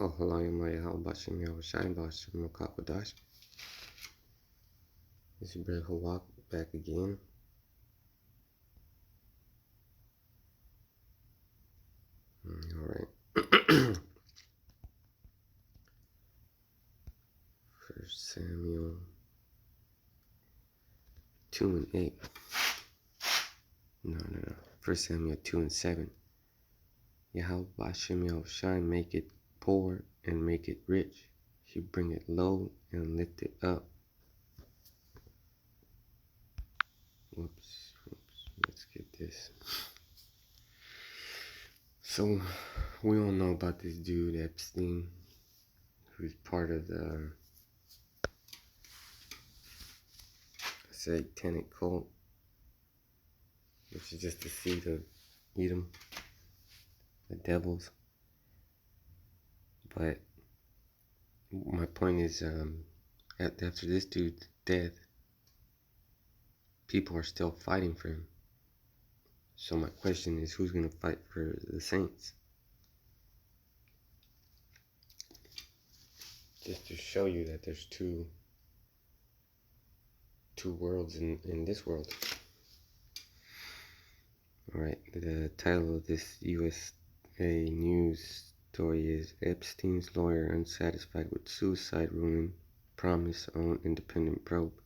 Oh, hello, how about you? Shine about you, Kakodash. This is Brother Hawak back again. Alright. First Samuel 2 and 8. No. First Samuel 2 and 7. Yahweh Bashem Yahushai make it poor and make it rich. He bring it low and lift it up. Whoops. Let's get this. So, we all know about this dude, Epstein, who's part of the satanic cult, which is just the seed of Edom, the devils. But my point is, after this dude's death, people are still fighting for him. So my question is, who's going to fight for the saints? Just to show you that there's two worlds in this world. Alright, the title of this USA News story is Epstein's lawyer unsatisfied with suicide ruling, promise on independent probe.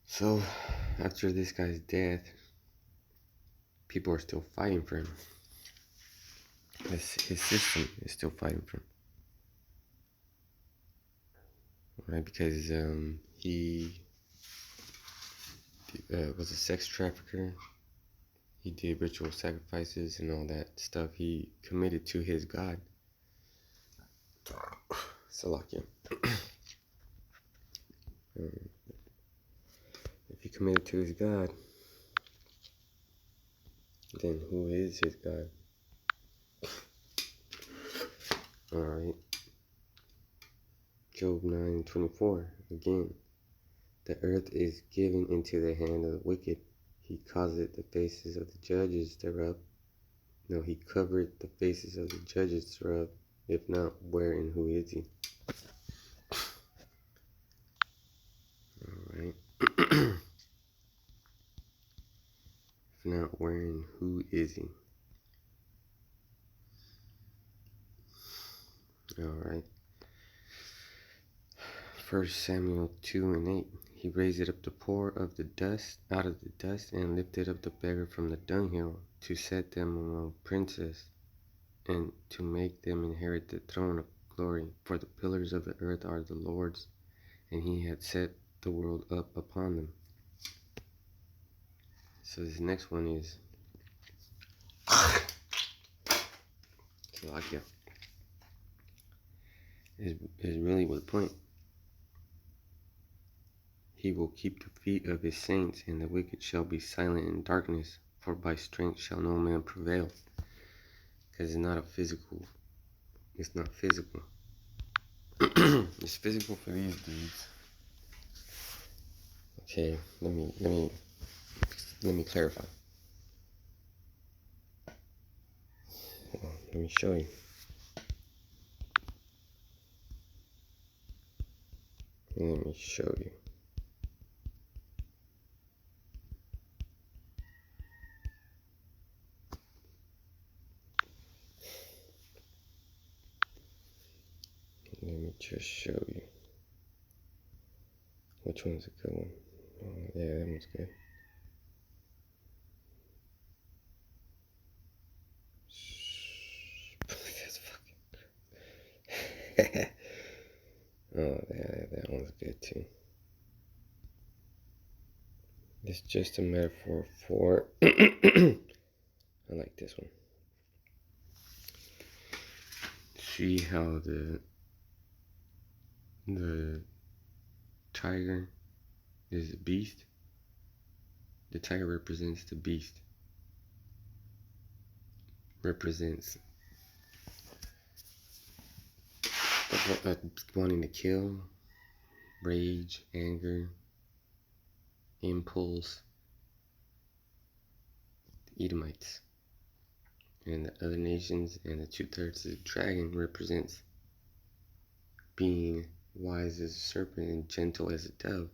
So, after this guy's death, people are still fighting for him. His system is still fighting for him. Right, because he was a sex trafficker. He did ritual sacrifices and all that stuff. He committed to his God. Salakia. If he committed to his God, then who is his God? Alright. Job 9:24. Again. The earth is given into the hand of the wicked. He caused the faces of the judges thereof. No, he covered the faces of the judges thereof. If not, where and who is he? Alright. If not, where and who is he? Alright. 1 Samuel 2 and 8. He raised up the poor of the dust out of the dust and lifted up the beggar from the dunghill to set them among princes and to make them inherit the throne of glory. For the pillars of the earth are the Lord's, and he had set the world up upon them. So this next one is Salakia. Is really the point. He will keep the feet of his saints, and the wicked shall be silent in darkness, for by strength shall no man prevail. Because it's not physical. It's physical for these dudes. Okay, let me clarify. Hold on, let me show you. Let me show you. Let me just show you. Which one's a good one? Oh, yeah, that one's good. That's fucking. Oh, yeah, that one's good too. It's just a metaphor for. I like this one. See how the tiger is a beast? The tiger represents the beast. Represents wanting to kill, rage, anger, impulse. The Edomites. and the other nations, and the 2/3 of the dragon represents being wise as a serpent and gentle as a dove.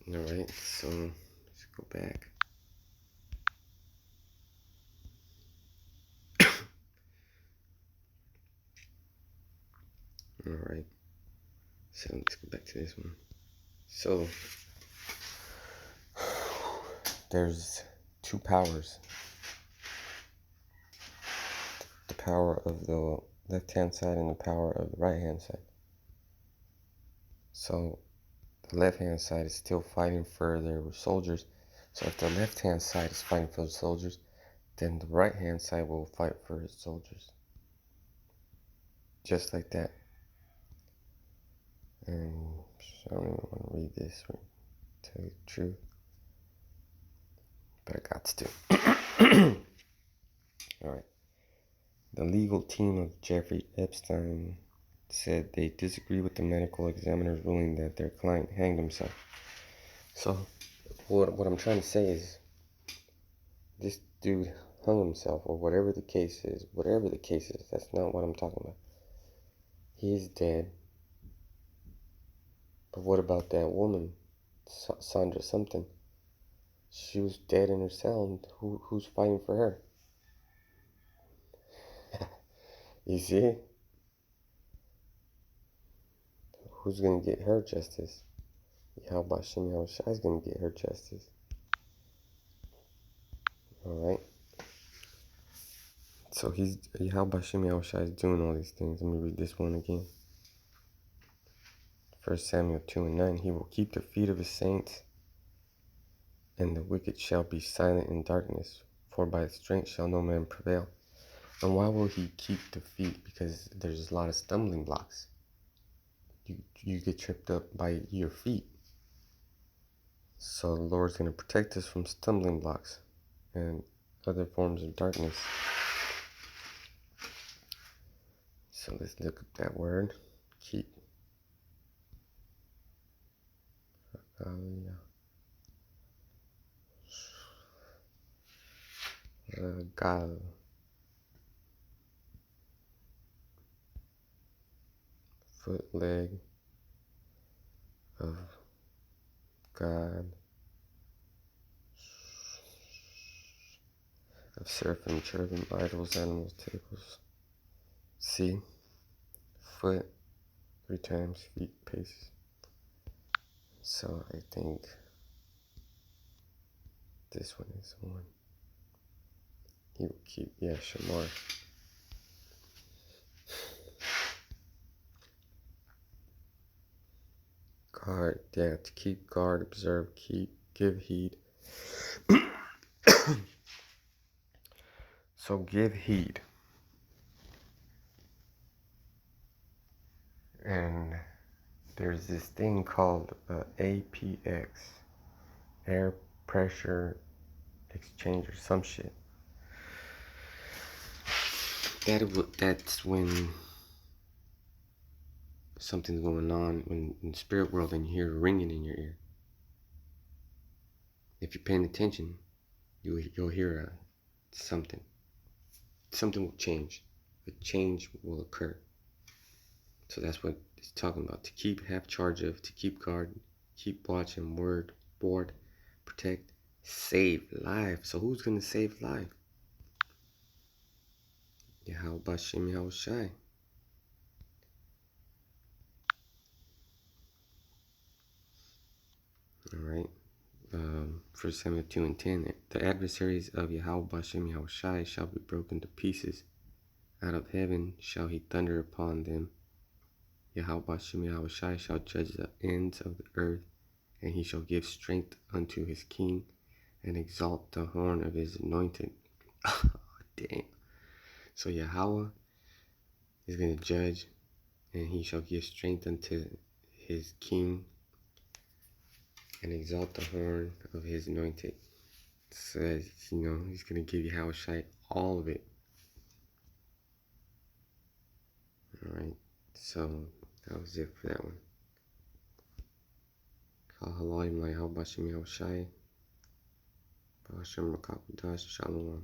Alright, so let's go back. Alright, so let's go back to this one. So there's two powers. The power of the left hand side and the power of the right hand side. So the left hand side is still fighting for their soldiers. So if the left hand side is fighting for the soldiers, then the right hand side will fight for its soldiers. Just like that. And I don't even want to read this, to tell you the truth. But I got to. Alright. The legal team of Jeffrey Epstein said they disagree with the medical examiner's ruling that their client hanged himself. So, what I'm trying to say is, this dude hung himself, or whatever the case is, that's not what I'm talking about. He is dead. But what about that woman, Sandra something? She was dead in her cell, and who's fighting for her? You see? Who's gonna get her justice? How about Shimei Shai's gonna get her justice? Alright. So how about Shimei Shai is doing all these things? Let me read this one again. 1 Samuel 2:9. He will keep the feet of his saints, and the wicked shall be silent in darkness, for by strength shall no man prevail. And why will he keep the feet? Because there's a lot of stumbling blocks. You get tripped up by your feet. So the Lord's going to protect us from stumbling blocks and other forms of darkness. So let's look at that word, keep. Gal. Foot, leg of God, of seraphim, cherubim, idols, animals, tables. See, foot 3 times, feet, paces. So I think this one is the one. He will keep, Shamar. Guard, to keep guard, observe, keep, give heed. So give heed. And there's this thing called APX, air pressure exchange or some shit. That's when something's going on in the spirit world and you hear ringing in your ear. If you're paying attention, you'll hear something. Something will change. A change will occur. So that's what it's talking about. To have charge of, to keep guard, keep watch and board, protect, save life. So who's going to save life? How about Shimei Shai? Alright. 1 Samuel 2:10. The adversaries of Yahweh Shimei Shai shall be broken to pieces. Out of heaven shall he thunder upon them. Yahweh Shimei Shai shall judge the ends of the earth, and he shall give strength unto his king, and exalt the horn of his anointed. Oh, damn. So Yahweh is going to judge, and he shall give strength unto his king, and exalt the horn of his anointed. So, he's going to give Yahweh Shai all of it. Alright, so that was it for that one. Kal Halalim Lai Hal Bashim Yahweh Shai. Bashim Rakakudash Shalom.